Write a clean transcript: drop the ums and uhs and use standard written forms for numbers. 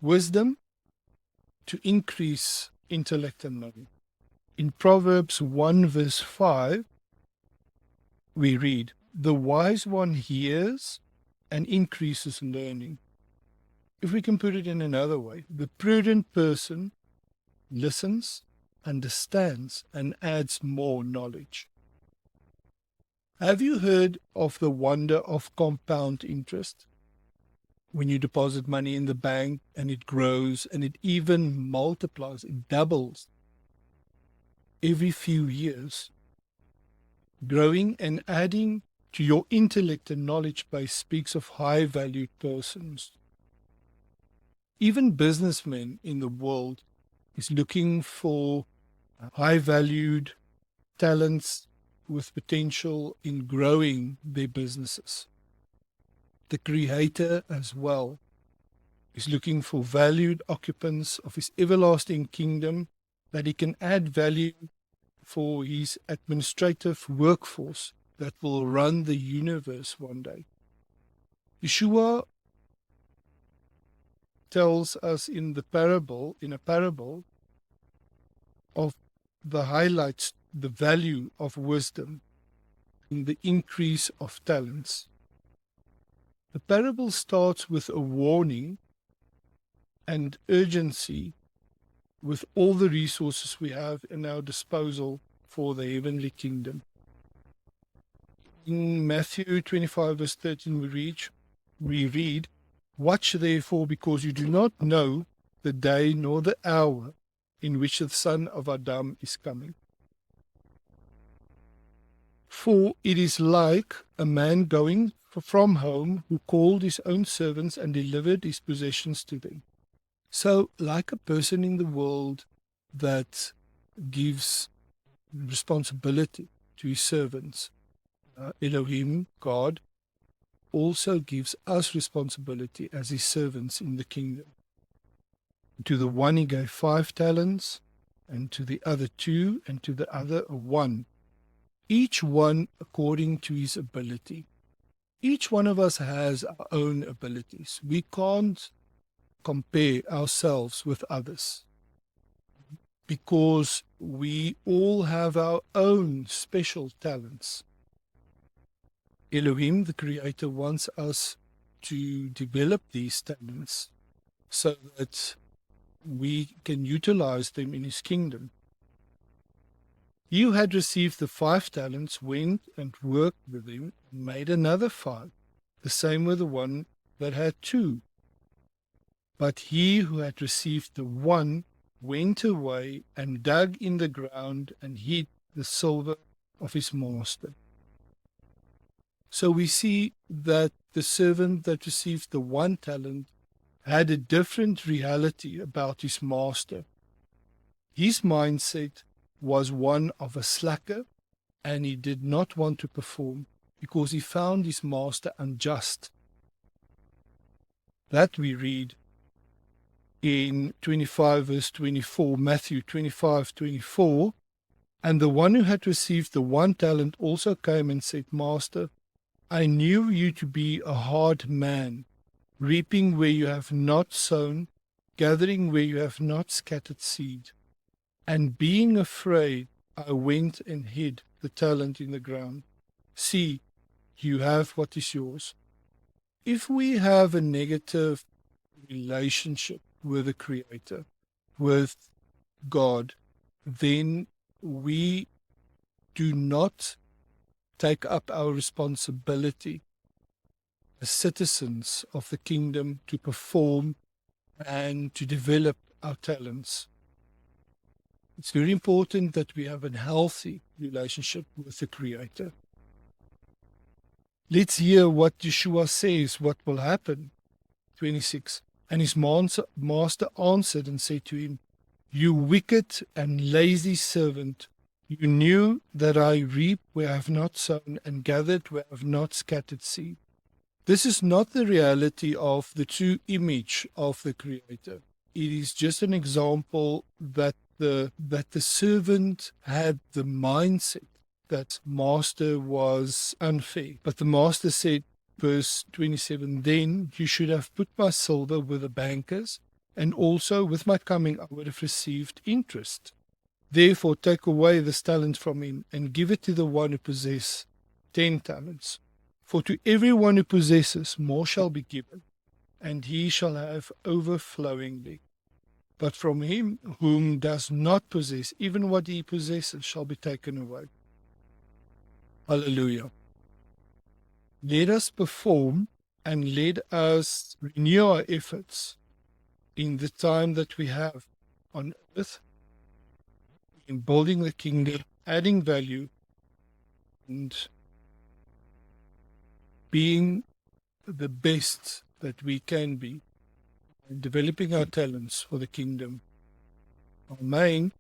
wisdom to increase intellect and knowledge. In Proverbs 1 verse 5, we read, "The wise one hears and increases learning." If we can put it in another way, the prudent person listens, understands, and adds more knowledge. Have you heard of the wonder of compound interest? When you deposit money in the bank and it grows and it even multiplies, it doubles every few years. Growing and adding to your intellect and knowledge base speaks of high-valued persons. Even businessmen in the world is looking for high-valued talents with potential in growing their businesses. The Creator as well is looking for valued occupants of His everlasting kingdom that He can add value for His administrative workforce that will run the universe one day. Yeshua tells us in a parable, of the highlights, the value of wisdom in the increase of talents. The parable starts with a warning and urgency with all the resources we have in our disposal for the heavenly kingdom. In Matthew 25 verse 13 we read, "Watch therefore, because you do not know the day nor the hour in which the Son of Adam is coming. For it is like a man going from home who called his own servants and delivered his possessions to them." So, like a person in the world that gives responsibility to his servants, Elohim, God, also gives us responsibility as his servants in the kingdom. To the one he gave 5 talents, and to the other 2, and to the other 1. Each one according to his ability. Each one of us has our own abilities. We can't compare ourselves with others because we all have our own special talents. Elohim, the Creator, wants us to develop these talents so that we can utilize them in His kingdom. He who had received the 5 talents went and worked with them and made another 5. The same with the one that had 2. But he who had received the 1 went away and dug in the ground and hid the silver of his master. So we see that the servant that received the 1 talent had a different reality about his master. His mindset was one of a slacker, and he did not want to perform because he found his master unjust. That we read in 25 verse 24, Matthew 25:24, "And the one who had received the 1 talent also came and said, Master, I knew you to be a hard man, reaping where you have not sown, gathering where you have not scattered seed. And being afraid, I went and hid the talent in the ground. See, you have what is yours." If we have a negative relationship with the Creator, with God, then we do not take up our responsibility as citizens of the kingdom to perform and to develop our talents. It's very important that we have a healthy relationship with the Creator. Let's hear what Yeshua says, what will happen. 26. "And his master answered and said to him, You wicked and lazy servant, you knew that I reap where I have not sown and gathered where I have not scattered seed." This is not the reality of the true image of the Creator. It is just an example that the servant had the mindset that master was unfair. But the master said, verse 27, "Then you should have put my silver with the bankers, and also with my coming I would have received interest. Therefore take away this talent from him, and give it to the one who possesses 10 talents. For to every one who possesses, more shall be given, and he shall have overflowingly. But from him whom does not possess, even what he possesses shall be taken away. Hallelujah. Let us perform and let us renew our efforts in the time that we have on earth, in building the kingdom, adding value, and being the best that we can be, and developing our talents for the kingdom. Amen.